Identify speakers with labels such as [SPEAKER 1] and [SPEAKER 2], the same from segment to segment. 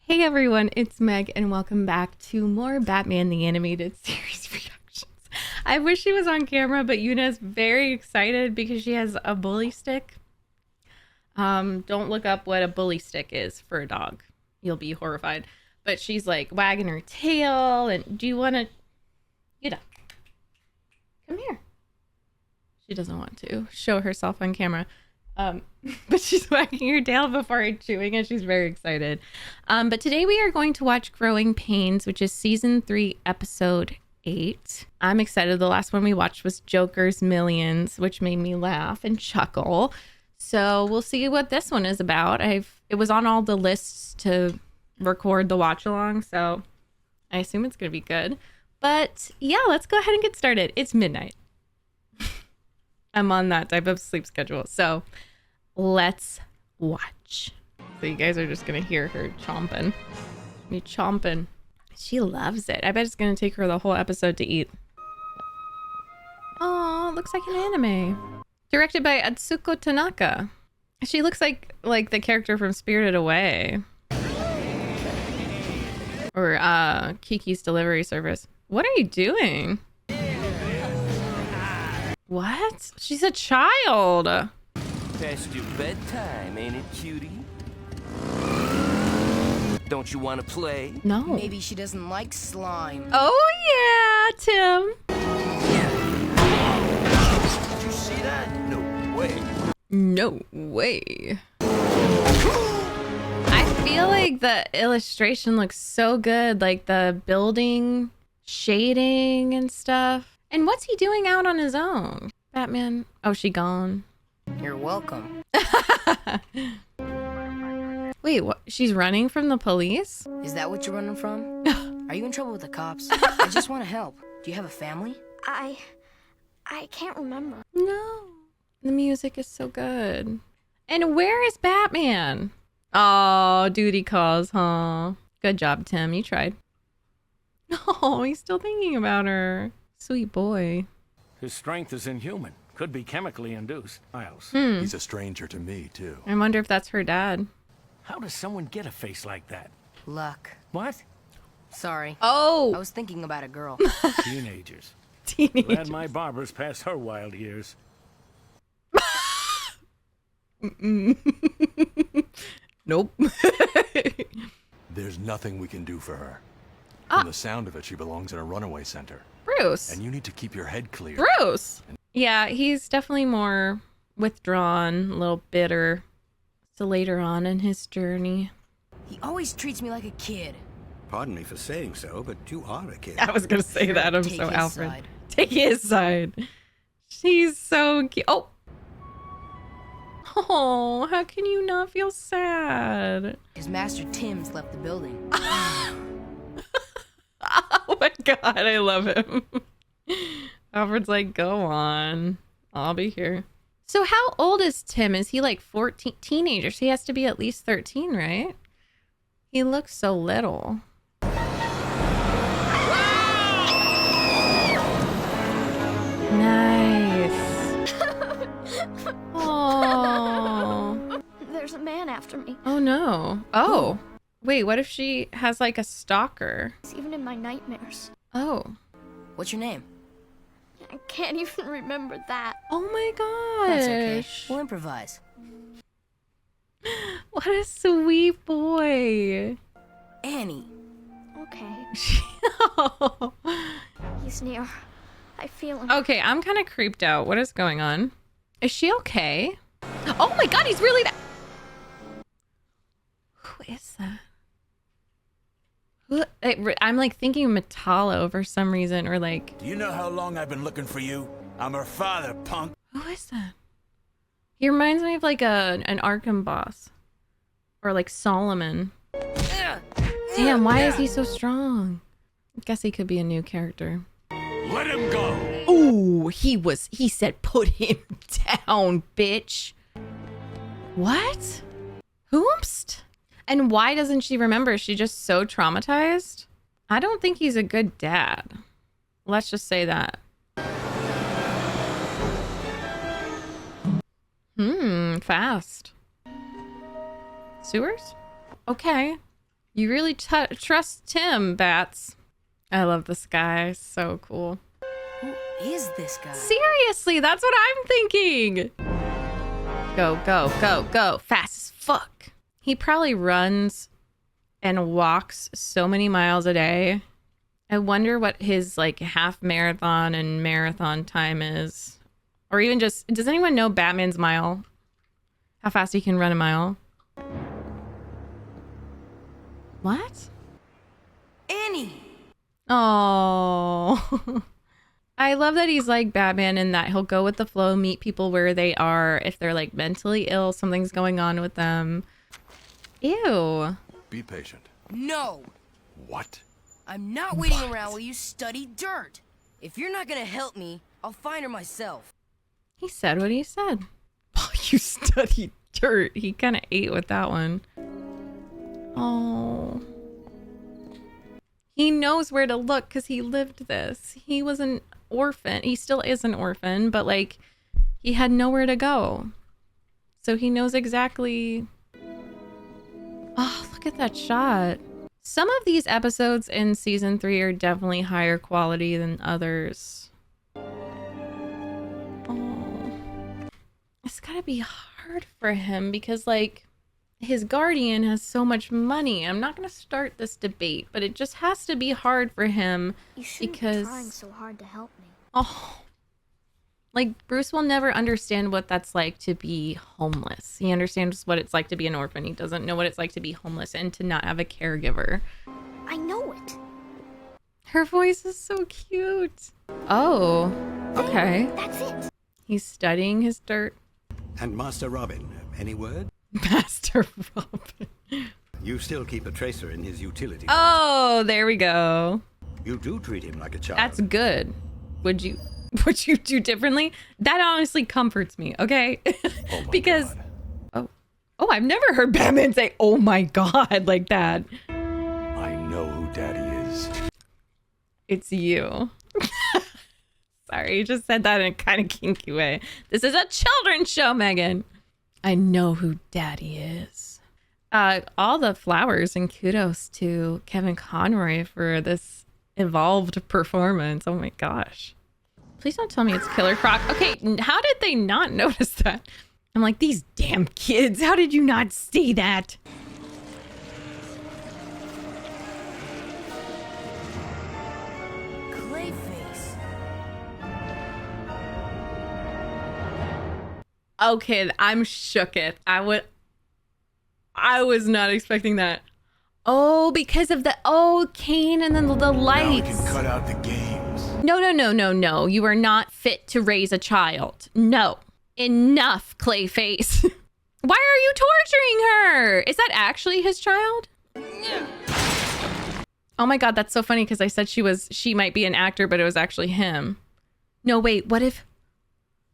[SPEAKER 1] Hey everyone, it's Meg and welcome back to more Batman the Animated Series reactions. I wish she was on camera, but Yuna's very excited because she has a bully stick. Don't look up what a bully stick is for a dog. You'll be horrified. But she's like wagging her tail and do you want to... Yuna, come here. She doesn't want to show herself on camera. But she's wagging her tail before chewing and she's very excited. But today we are going to watch Growing Pains, which is season 3, episode 8. I'm excited. The last one we watched was Joker's Millions, which made me laugh and chuckle. So we'll see what this one is about. It was on all the lists to record the watch along, so I assume it's gonna be good. But yeah, let's go ahead and get started. It's midnight. I'm on that type of sleep schedule, so let's watch. So you guys are just gonna hear her chomping. Me chomping. She loves it. I bet it's gonna take her the whole episode to eat. Oh, looks like an anime. Directed by Atsuko Tanaka. She looks like the character from Spirited Away. Or Kiki's Delivery Service. What are you doing? What? She's a child.
[SPEAKER 2] Past your bedtime, ain't it, cutie? Don't you want to play?
[SPEAKER 1] No.
[SPEAKER 3] Maybe she doesn't like slime.
[SPEAKER 1] Oh yeah, Tim.
[SPEAKER 2] Did you see that? No way.
[SPEAKER 1] No way. I feel like the illustration looks so good, like the building shading and stuff. And what's he doing out on his own? Batman. Oh, she gone.
[SPEAKER 3] You're welcome.
[SPEAKER 1] Wait, what? She's running from the police?
[SPEAKER 3] Is that what you're running from? Are you in trouble with the cops? I just want to help. Do you have a family?
[SPEAKER 4] I can't remember.
[SPEAKER 1] No. The music is so good. And where is Batman? Oh, duty calls, huh? Good job, Tim. You tried. Oh, he's still thinking about her. Sweet boy.
[SPEAKER 5] His strength is inhuman. Could be chemically induced. Miles.
[SPEAKER 6] He's a stranger to me, too.
[SPEAKER 1] I wonder if that's her dad.
[SPEAKER 5] How does someone get a face like that?
[SPEAKER 3] Luck.
[SPEAKER 5] What?
[SPEAKER 3] Sorry.
[SPEAKER 1] Oh!
[SPEAKER 3] I was thinking about a girl.
[SPEAKER 5] Teenagers.
[SPEAKER 1] Teenage.
[SPEAKER 5] Glad my barber's past her wild years.
[SPEAKER 1] Nope.
[SPEAKER 6] There's nothing we can do for her.
[SPEAKER 1] Ah.
[SPEAKER 6] From the sound of it, she belongs in a runaway center.
[SPEAKER 1] Bruce.
[SPEAKER 6] And you need to keep your head clear.
[SPEAKER 1] Bruce. Yeah, he's definitely more withdrawn, a little bitter. So later on in his journey.
[SPEAKER 3] He always treats me like a kid.
[SPEAKER 7] Pardon me for saying so, but you are a kid.
[SPEAKER 1] I was gonna say that. I'm
[SPEAKER 3] Take
[SPEAKER 1] so
[SPEAKER 3] his
[SPEAKER 1] Alfred.
[SPEAKER 3] side.
[SPEAKER 1] Take his side. She's so cute. Oh. Oh, how can you not feel sad?
[SPEAKER 3] His master Tim's left the building.
[SPEAKER 1] Oh my god, I love him. Alfred's like, go on. I'll be here. So how old is Tim? Is he like 14? Teenagers? He has to be at least 13, right? He looks so little. Nice. Oh.
[SPEAKER 4] There's a man after me.
[SPEAKER 1] Oh no. Oh. Wait, what if she has like a stalker?
[SPEAKER 4] It's even in my nightmares.
[SPEAKER 1] Oh.
[SPEAKER 3] What's your name?
[SPEAKER 4] I can't even remember that.
[SPEAKER 1] Oh my gosh.
[SPEAKER 3] That's okay. We'll improvise.
[SPEAKER 1] What a sweet boy.
[SPEAKER 3] Annie.
[SPEAKER 4] Okay, he's near. I feel him.
[SPEAKER 1] Okay, I'm kind of creeped out. What is going on? Is she okay? Oh my god, he's really that. Who is that? I'm like thinking Metallo for some reason, or like.
[SPEAKER 7] Do you know how long I've been looking for you? I'm her father, punk.
[SPEAKER 1] Who is that? He reminds me of like an Arkham boss. Or like Solomon. Damn, why is he so strong? I guess he could be a new character.
[SPEAKER 7] Let him go.
[SPEAKER 1] Ooh, he said put him down, bitch. What? Whoomst? And why doesn't she remember? Is she just so traumatized? I don't think he's a good dad. Let's just say that. Fast. Sewers? Okay. You really trust Tim, Bats. I love this guy. So cool.
[SPEAKER 3] Who is this guy?
[SPEAKER 1] Seriously, that's what I'm thinking. Go, go, go, go. Fast as fuck. He probably runs and walks so many miles a day. I wonder what his like half marathon and marathon time is. Or even just, does anyone know Batman's mile? How fast he can run a mile? What?
[SPEAKER 3] Annie!
[SPEAKER 1] Oh. I love that he's like Batman in that he'll go with the flow, meet people where they are. If they're like mentally ill, something's going on with them. Ew.
[SPEAKER 6] Be patient.
[SPEAKER 3] No!
[SPEAKER 6] What?
[SPEAKER 3] I'm not waiting around while you study dirt. If you're not gonna help me, I'll find her myself.
[SPEAKER 1] He said what he said. Oh, you studied dirt. He kind of ate with that one. Oh. He knows where to look because he lived this. He was an orphan. He still is an orphan, but like he had nowhere to go. So he knows exactly. Oh, look at that shot. Some of these episodes in season 3 are definitely higher quality than others. Oh. It's gotta be hard for him because like his guardian has so much money. I'm not gonna start this debate, but it just has to be hard for him
[SPEAKER 4] You shouldn't
[SPEAKER 1] because
[SPEAKER 4] be trying so hard to help me.
[SPEAKER 1] oh, like Bruce will never understand what that's like to be homeless. He understands what it's like to be an orphan. He doesn't know what it's like to be homeless and to not have a caregiver.
[SPEAKER 4] I know it.
[SPEAKER 1] Her voice is so cute. Oh, okay.
[SPEAKER 4] That's it.
[SPEAKER 1] He's studying his dirt.
[SPEAKER 8] And Master Robin, any word?
[SPEAKER 1] Master Robin.
[SPEAKER 8] You still keep a tracer in his utility.
[SPEAKER 1] Oh, there we go.
[SPEAKER 8] You do treat him like a child.
[SPEAKER 1] That's good. Would you do differently? That honestly comforts me, okay?
[SPEAKER 6] Oh my
[SPEAKER 1] Because
[SPEAKER 6] God.
[SPEAKER 1] oh, I've never heard Batman say, "Oh my God," like that.
[SPEAKER 6] I know who Daddy is.
[SPEAKER 1] It's you. Sorry, you just said that in a kind of kinky way. This is a children's show, Megan. I know who Daddy is. All the flowers and kudos to Kevin Conroy for this evolved performance. Oh my gosh. Please don't tell me it's Killer Croc. Okay, how did they not notice that? I'm like, these damn kids, how did you not see that?
[SPEAKER 3] Clayface.
[SPEAKER 1] Okay, I'm shooketh. I was not expecting that. Oh, because of the cane and then the
[SPEAKER 7] Now we
[SPEAKER 1] lights.
[SPEAKER 7] can cut out the games.
[SPEAKER 1] No. You are not fit to raise a child. No. Enough, Clayface. Why are you torturing her? Is that actually his child? Oh my God, that's so funny because I said she might be an actor, but it was actually him. No, wait, what if...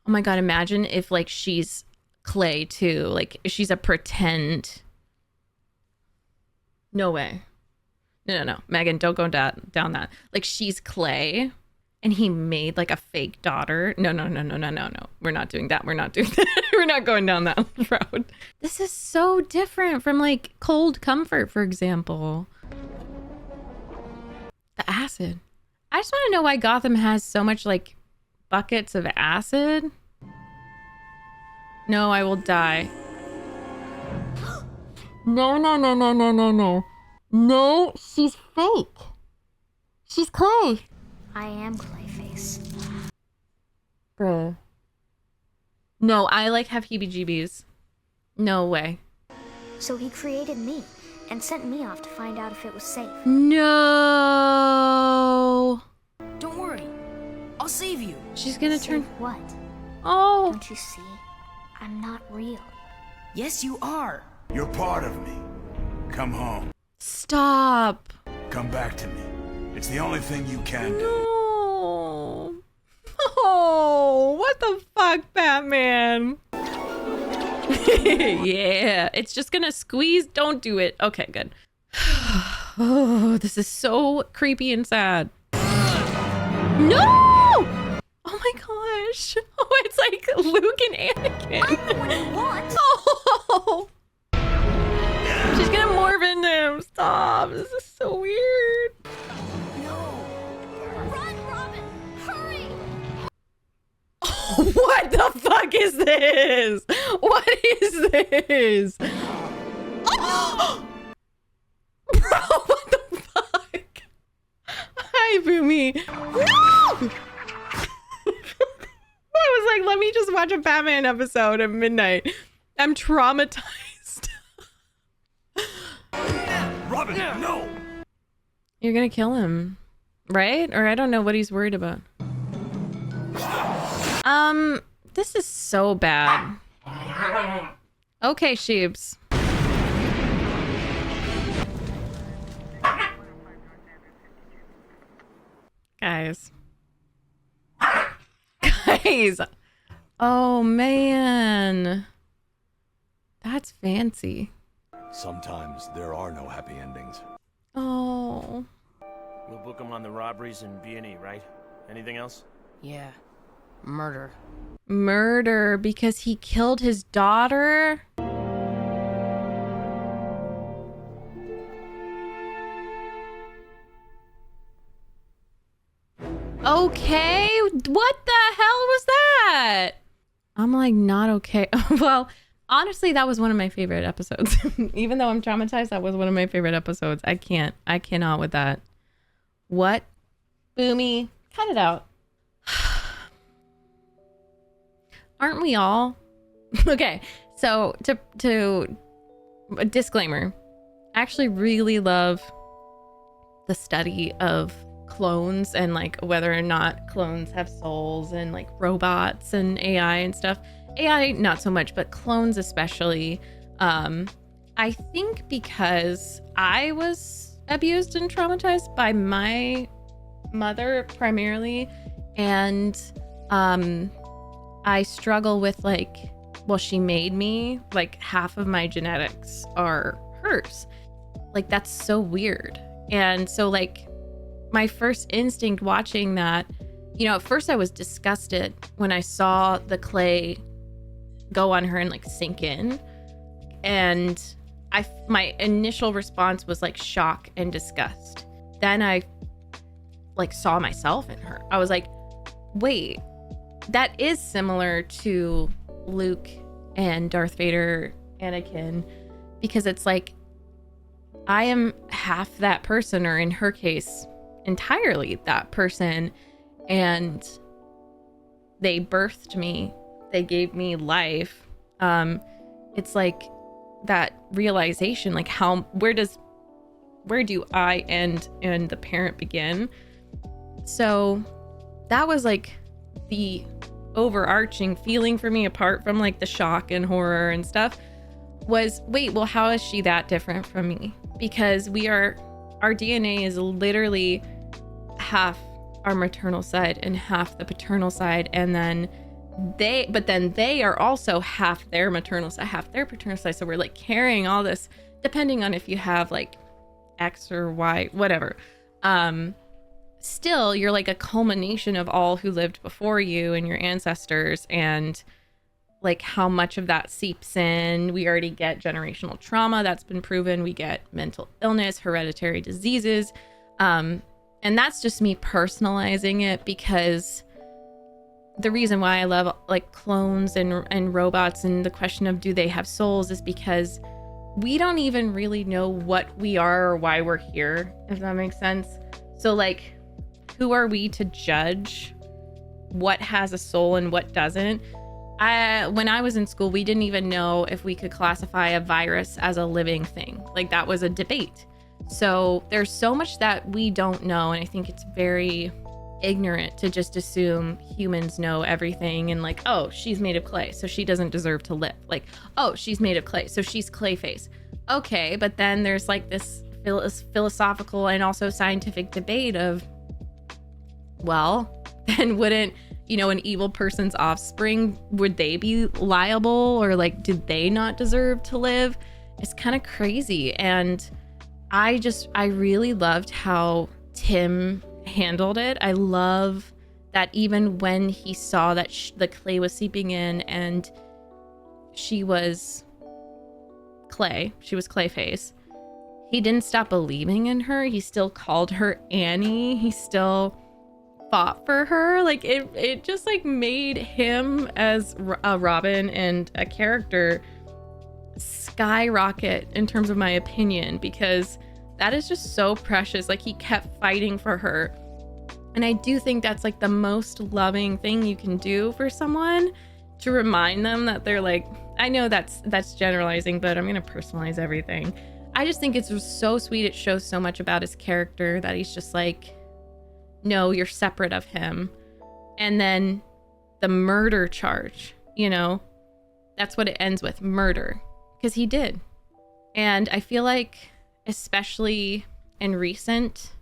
[SPEAKER 1] Oh my God, imagine if like she's Clay too. Like she's a pretend... No way. No. Megan, don't go down that. Like she's Clay and he made like a fake daughter. No. We're not doing that. We're not going down that road. This is so different from like Cold Comfort, for example. The acid. I just want to know why Gotham has so much like buckets of acid. No, I will die. No. No, she's fake. She's Clay.
[SPEAKER 4] I am Clayface.
[SPEAKER 1] Bruh. No, I like have heebie-jeebies. No way.
[SPEAKER 4] So he created me and sent me off to find out if it was safe.
[SPEAKER 1] No.
[SPEAKER 3] Don't worry. I'll save you.
[SPEAKER 1] She's gonna
[SPEAKER 4] Save
[SPEAKER 1] turn...
[SPEAKER 4] what?
[SPEAKER 1] Oh.
[SPEAKER 4] Don't you see? I'm not real.
[SPEAKER 3] Yes, you are.
[SPEAKER 7] You're part of me. Come home.
[SPEAKER 1] Stop.
[SPEAKER 7] Come back to me. It's the only thing you can do.
[SPEAKER 1] No. Oh, what the fuck, Batman? Yeah, it's just gonna squeeze. Don't do it. Okay, good. Oh, this is so creepy and sad. No! Oh my gosh. Oh, it's like Luke and Anakin.
[SPEAKER 4] What do you want?
[SPEAKER 1] Oh. She's gonna morph into him. Stop. This is so weird.
[SPEAKER 4] Run, Robin! Hurry!
[SPEAKER 1] What the fuck is this? What is this? Oh! Bro, what the fuck? Hi, Boomy. No! I was like, let me just watch a Batman episode at midnight. I'm traumatized.
[SPEAKER 7] Robin, no!
[SPEAKER 1] You're gonna kill him, right? Or I don't know what he's worried about. This is so bad. Okay, sheeps. Guys. Guys. Oh, man. That's fancy.
[SPEAKER 6] Sometimes there are no happy endings.
[SPEAKER 1] Oh.
[SPEAKER 5] We'll book him on the robberies and B&E, right? Anything else?
[SPEAKER 3] Yeah. Murder.
[SPEAKER 1] Murder because he killed his daughter? Okay, what the hell was that? I'm like not okay. Well, honestly, that was one of my favorite episodes. Even though I'm traumatized, that was one of my favorite episodes. I cannot with that. What? Boomy, cut it out. Aren't we all? Okay, so to a disclaimer, I actually really love the study of clones and like whether or not clones have souls and like robots and AI and stuff. AI not so much, but clones especially. I think because I was abused and traumatized by my mother primarily, and I struggle with like, well, she made me, like half of my genetics are hers. Like that's so weird. And so like my first instinct watching that, you know, at first I was disgusted when I saw the clay go on her and like sink in. And my initial response was like shock and disgust. Then I like saw myself in her. I was like, wait, that is similar to Luke and Darth Vader, Anakin, because it's like I am half that person, or in her case, entirely that person, and they birthed me, they gave me life. It's like that realization, like where do I end and the parent begin? So that was like the overarching feeling for me, apart from like the shock and horror and stuff, was wait, well, how is she that different from me? Because our DNA is literally half our maternal side and half the paternal side, and then they are also half their maternal side, half their paternal side. So we're like carrying all this, depending on if you have like X or Y, whatever. Still, you're like a culmination of all who lived before you and your ancestors, and like how much of that seeps in. We already get generational trauma that's been proven. We get mental illness, hereditary diseases. And that's just me personalizing it, because the reason why I love like clones and robots and the question of do they have souls is because we don't even really know what we are or why we're here, if that makes sense. So like, who are we to judge what has a soul and what doesn't? When I was in school, we didn't even know if we could classify a virus as a living thing. Like that was a debate. So there's so much that we don't know. And I think it's very ignorant to just assume humans know everything and like, oh, she's made of clay, so she doesn't deserve to live. Like, oh, she's made of clay, so she's Clayface. Okay, but then there's like this philosophical and also scientific debate of, well, then wouldn't, you know, an evil person's offspring, would they be liable, or like, did they not deserve to live? It's kind of crazy. And I really loved how Tim handled it. I love that even when he saw that the clay was seeping in and she was Clay. She was Clayface. He didn't stop believing in her. He still called her Annie. He still fought for her. Like it just like made him as a Robin and a character skyrocket in terms of my opinion, because that is just so precious. Like he kept fighting for her. And I do think that's like the most loving thing you can do for someone, to remind them that they're like, I know that's generalizing, but I'm going to personalize everything. I just think it's so sweet. It shows so much about his character that he's just like, no, you're separate of him. And then the murder charge, you know, that's what it ends with, murder, because he did. And I feel like, especially in recent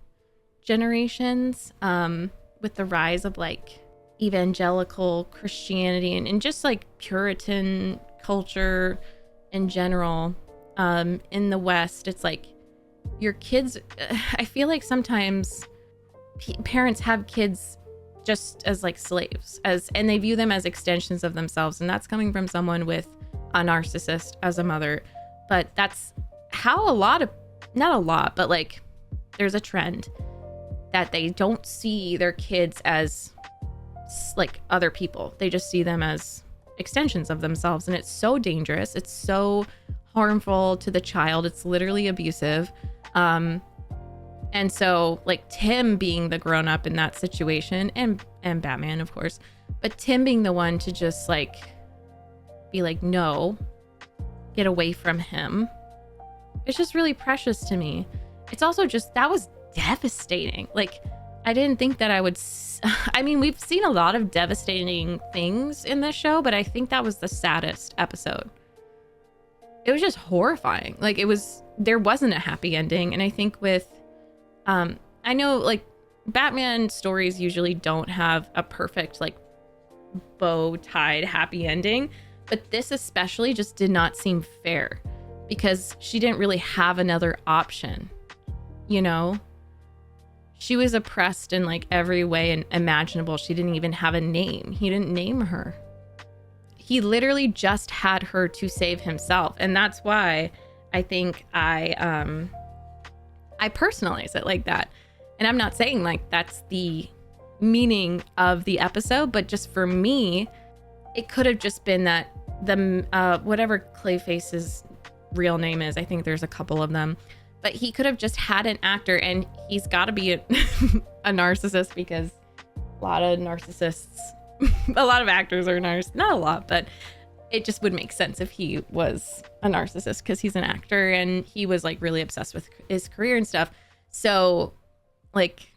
[SPEAKER 1] generations, with the rise of like evangelical Christianity and just like Puritan culture in general, in the West, it's like your kids, I feel like sometimes parents have kids just as like slaves, and they view them as extensions of themselves. And that's coming from someone with a narcissist as a mother. But that's how not a lot, but like there's a trend that they don't see their kids as like other people. They just see them as extensions of themselves. And it's so dangerous. It's so harmful to the child. It's literally abusive. And so like Tim being the grown up in that situation, and Batman, of course, but Tim being the one to just like be like, no, get away from him. It's just really precious to me. It's also just, that was devastating. Like, I didn't think that I would, I mean, we've seen a lot of devastating things in this show, but I think that was the saddest episode. It was just horrifying. Like there wasn't a happy ending. And I think with, I know like Batman stories usually don't have a perfect like bow tied happy ending, but this especially just did not seem fair, because she didn't really have another option. You know, she was oppressed in like every way imaginable. She didn't even have a name. He didn't name her. He literally just had her to save himself. And that's why I think I personalize it like that. And I'm not saying like that's the meaning of the episode, but just for me, it could have just been that the whatever Clayface's real name is, I think there's a couple of them, but he could have just had an actor, and he's got to be a narcissist, because a lot of narcissists, a lot of actors are narcissists, not a lot, but it just would make sense if he was a narcissist, because he's an actor and he was like really obsessed with his career and stuff. So like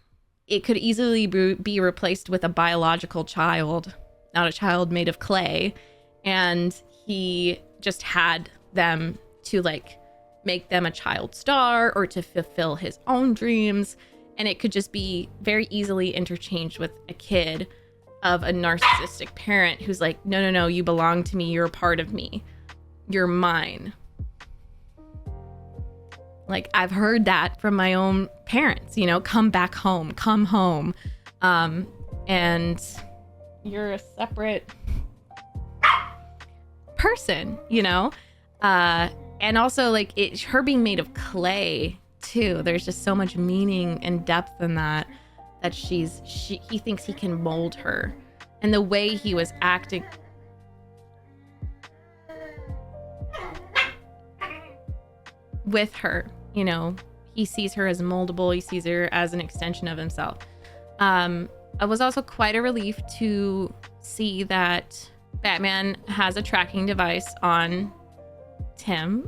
[SPEAKER 1] it could easily be replaced with a biological child, not a child made of clay. And he just had them to like make them a child star or to fulfill his own dreams. And it could just be very easily interchanged with a kid of a narcissistic parent who's like, no, you belong to me. You're a part of me. You're mine. Like, I've heard that from my own parents, you know, come back home, come home. And you're a separate person, you know? And also like her being made of clay too. There's just so much meaning and depth in that he thinks he can mold her, and the way he was acting. With her, you know, he sees her as moldable. He sees her as an extension of himself. It was also quite a relief to see that Batman has a tracking device on Tim.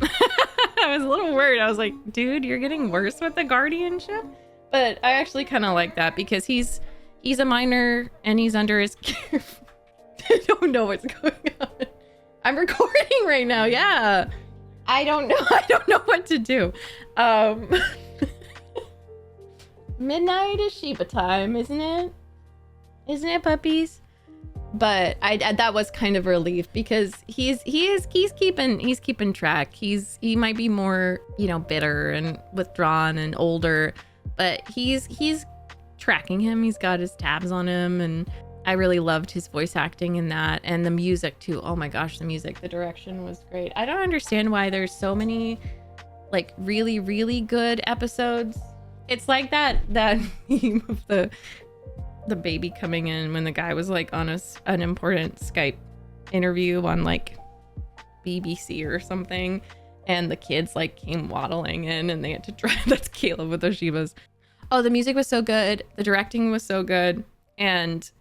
[SPEAKER 1] I was a little worried. I was like, dude, you're getting worse with the guardianship. But I actually kind of like that, because he's a minor and he's under his care. I don't know what's going on. I'm recording right now. Yeah. I don't know. I don't know what to do. Midnight is Sheba time, isn't it? Isn't it, puppies? But I that was kind of a relief, because he's keeping track. He might be more, you know, bitter and withdrawn and older, but he's tracking him. He's got his tabs on him, and I really loved his voice acting in that, and the music too. Oh my gosh, the music, the direction was great. I don't understand why there's so many like really, really good episodes. It's like that theme of the baby coming in when the guy was like on an important Skype interview on like BBC or something, and the kids like came waddling in and they had to drive. That's Caleb with Oshibas. Oh, the music was so good, the directing was so good, and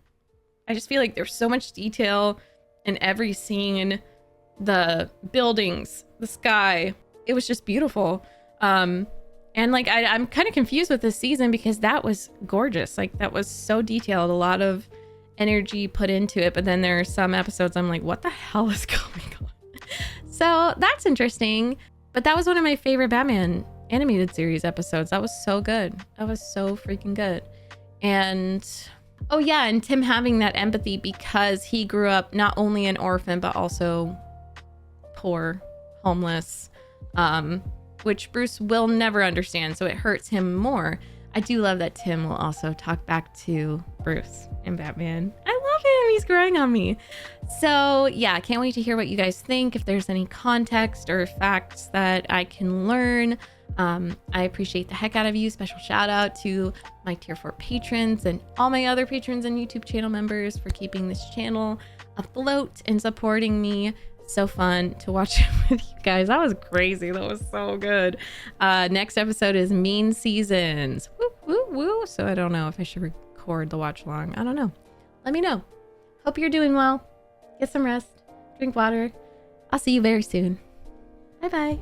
[SPEAKER 1] I just feel like there's so much detail in every scene. The buildings, the sky, it was just beautiful. And like I'm kind of confused with this season because that was gorgeous. Like that was so detailed, a lot of energy put into it. But then there are some episodes I'm like, what the hell is going on? So that's interesting. But that was one of my favorite Batman animated series episodes. That was so good. That was so freaking good. And oh yeah, and Tim having that empathy because he grew up not only an orphan but also poor, homeless, which Bruce will never understand, so it hurts him more. I do love that Tim will also talk back to Bruce and Batman. I love him. He's growing on me. So yeah, can't wait to hear what you guys think. If there's any context or facts that I can learn, I appreciate the heck out of you. Special shout out to my tier 4 patrons and all my other patrons and YouTube channel members for keeping this channel afloat and supporting me. So fun to watch it with you guys. That was crazy. That was so good. Next episode is Mean Seasons. Woo, woo, woo. So I don't know if I should record the watch along. I don't know. Let me know. Hope you're doing well. Get some rest. Drink water. I'll see you very soon. Bye bye.